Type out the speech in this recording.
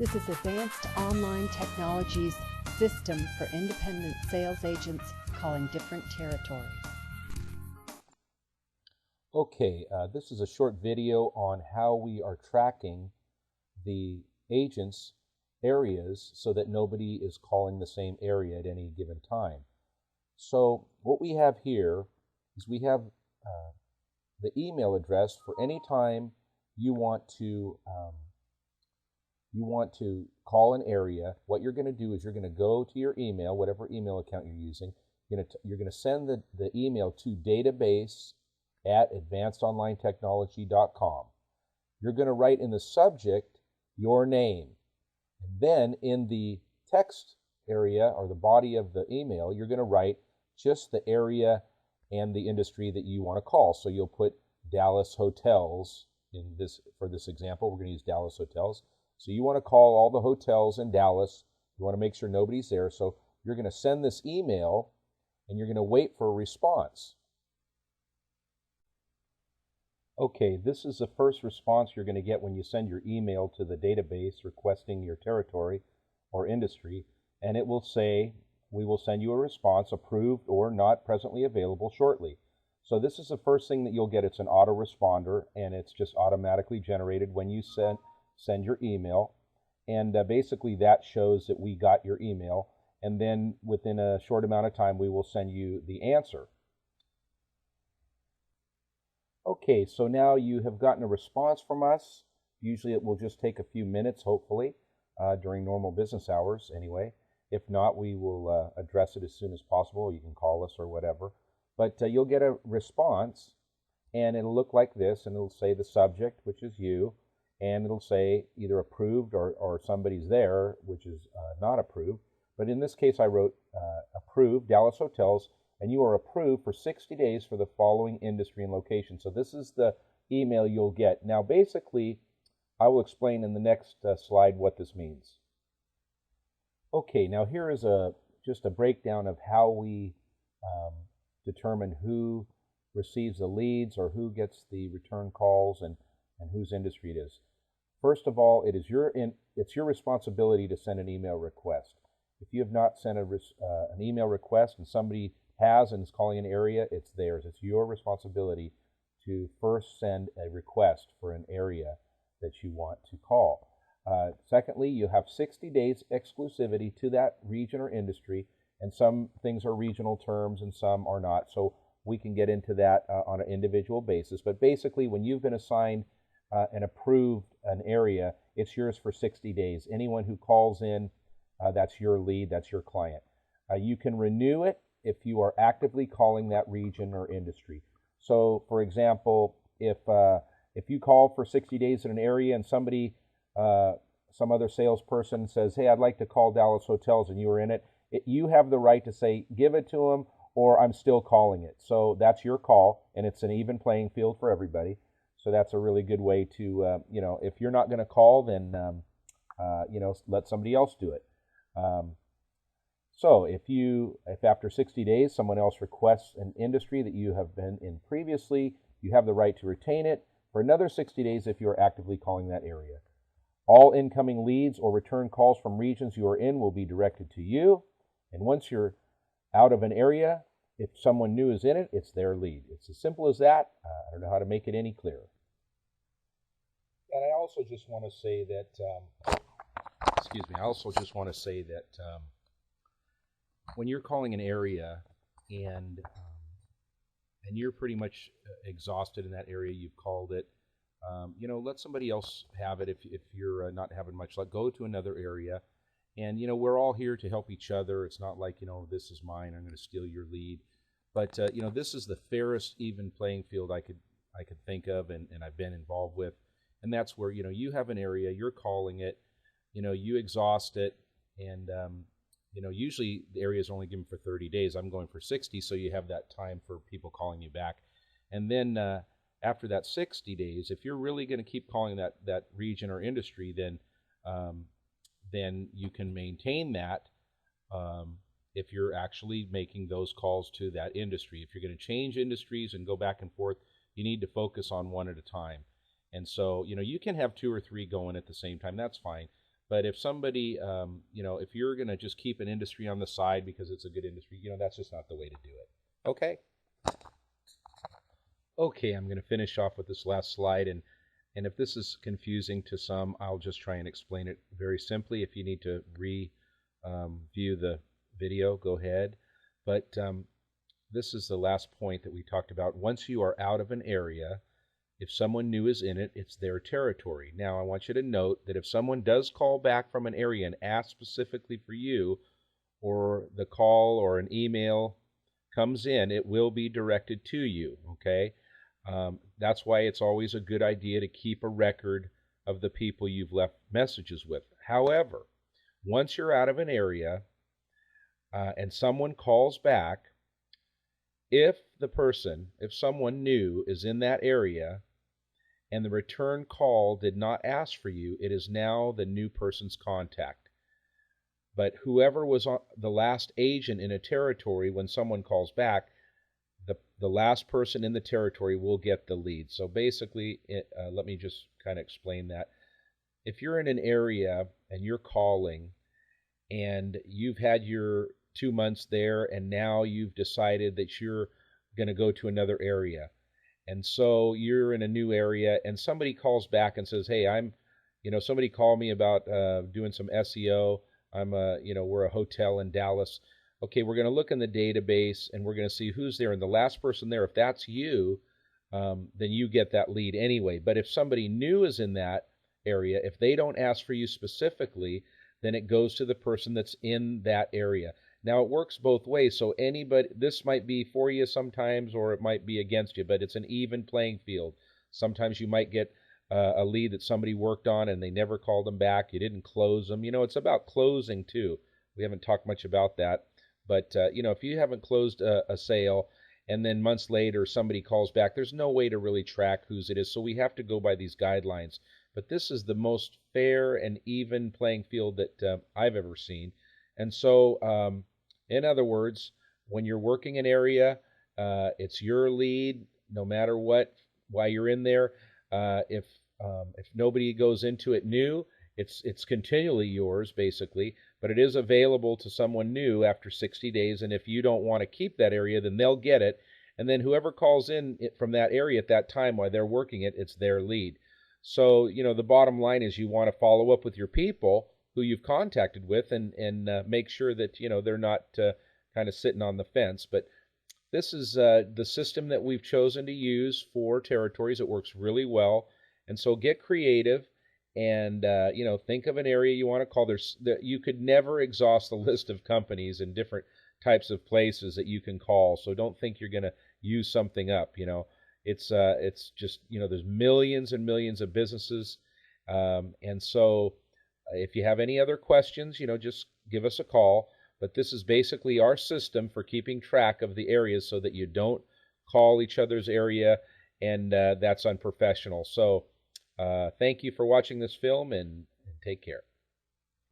This is Advanced Online Technologies System for independent sales agents calling different territories. Okay, this is a short video on how we are tracking the agents' areas so that nobody is calling the same area at any given time. So what we have here is we have the email address for any time you want to call an area. What you're going to do is you're going to go to your email, whatever email account you're using. You're going to send the email to database@advancedonlinetechnology.com. You're going to write in the subject your name. And then in the text area or the body of the email, you're going to write just the area and the industry that you want to call. So you'll put Dallas hotels for this example. We're going to use Dallas hotels. So you want to call all the hotels in Dallas. You want to make sure nobody's there. So you're going to send this email and you're going to wait for a response. Okay, this is the first response you're going to get when you send your email to the database requesting your territory or industry, and it will say, we will send you a response, approved or not presently available shortly. So this is the first thing that you'll get. It's an autoresponder, and it's just automatically generated when you send your email. And basically that shows that we got your email, and then within a short amount of time we will send you the answer. Okay, so now you have gotten a response from us. Usually it will just take a few minutes, hopefully, during normal business hours anyway. If not, we will address it as soon as possible. You can call us or whatever. But you'll get a response, and it'll look like this, and it'll say the subject, which is you, and it'll say either approved or somebody's there, which is not approved. But in this case, I wrote approved, Dallas Hotels, and you are approved for 60 days for the following industry and location. So this is the email you'll get. Now, basically, I will explain in the next slide what this means. Okay, now here is just a breakdown of how we determine who receives the leads or who gets the return calls and whose industry it is. First of all, it's your responsibility to send an email request. If you have not sent an email request and somebody has and is calling an area, it's theirs. It's your responsibility to first send a request for an area that you want to call. Secondly, you have 60 days exclusivity to that region or industry, and some things are regional terms and some are not, so we can get into that on an individual basis. But basically, when you've been assigned and approved an area, it's yours for 60 days. Anyone who calls in, that's your lead, that's your client. You can renew it if you are actively calling that region or industry. So, for example, if you call for 60 days in an area and somebody, some other salesperson says, hey, I'd like to call Dallas Hotels, and you are in it, you have the right to say, give it to them, or I'm still calling it. So that's your call, and it's an even playing field for everybody. So that's a really good way to, if you're not going to call, then, let somebody else do it. So if after 60 days someone else requests an industry that you have been in previously, you have the right to retain it for another 60 days if you are actively calling that area. All incoming leads or return calls from regions you are in will be directed to you. And once you're out of an area, if someone new is in it, it's their lead. It's as simple as that. I don't know how to make it any clearer. And I also just want to say that, when you're calling an area and you're pretty much exhausted in that area, you've called it, let somebody else have it. If you're not having much luck, go to another area. And, we're all here to help each other. It's not like, this is mine, I'm going to steal your lead. But, this is the fairest, even playing field I could think of and I've been involved with. And that's where, you have an area, you're calling it, you exhaust it, and, usually the area is only given for 30 days. I'm going for 60, so you have that time for people calling you back. And then after that 60 days, if you're really going to keep calling that region or industry, then you can maintain that if you're actually making those calls to that industry. If you're going to change industries and go back and forth, you need to focus on one at a time. And so, you can have 2 or 3 going at the same time. That's fine. But if somebody, if you're going to just keep an industry on the side because it's a good industry, that's just not the way to do it. Okay? Okay, I'm going to finish off with this last slide. And if this is confusing to some, I'll just try and explain it very simply. If you need to view the video, go ahead. But this is the last point that we talked about. Once you are out of an area, if someone new is in it, it's their territory. Now, I want you to note that if someone does call back from an area and ask specifically for you, or the call or an email comes in, it will be directed to you, okay? That's why it's always a good idea to keep a record of the people you've left messages with. However, once you're out of an area and someone calls back, if someone new is in that area and the return call did not ask for you, it is now the new person's contact. But whoever was the last agent in a territory, when someone calls back, the last person in the territory will get the lead. So basically, let me just kind of explain that. If you're in an area and you're calling and you've had your 2 months there and now you've decided that you're going to go to another area, and so you're in a new area and somebody calls back and says, hey, somebody called me about doing some SEO. We're a hotel in Dallas. Okay, we're going to look in the database and we're going to see who's there. And the last person there, if that's you, then you get that lead anyway. But if somebody new is in that area, if they don't ask for you specifically, then it goes to the person that's in that area. Now, it works both ways. So this might be for you sometimes, or it might be against you, but it's an even playing field. Sometimes you might get a lead that somebody worked on and they never called them back. You didn't close them. It's about closing too. We haven't talked much about that. But, if you haven't closed a sale and then months later somebody calls back, there's no way to really track whose it is. So we have to go by these guidelines. But this is the most fair and even playing field that I've ever seen. And so, in other words, when you're working an area, it's your lead no matter what, while you're in there. If nobody goes into it new, it's continually yours, basically, but it is available to someone new after 60 days, and if you don't want to keep that area, then they'll get it, and then whoever calls in from that area at that time while they're working it, it's their lead. So, the bottom line is you want to follow up with your people who you've contacted with and make sure that, they're not kind of sitting on the fence. But this is the system that we've chosen to use for territories. It works really well, and so get creative. And, think of an area you want to call. You could never exhaust the list of companies and different types of places that you can call. So don't think you're going to use something up. It's just, there's millions and millions of businesses. And so if you have any other questions, just give us a call. But this is basically our system for keeping track of the areas so that you don't call each other's area, and that's unprofessional. So, thank you for watching this film, and take care.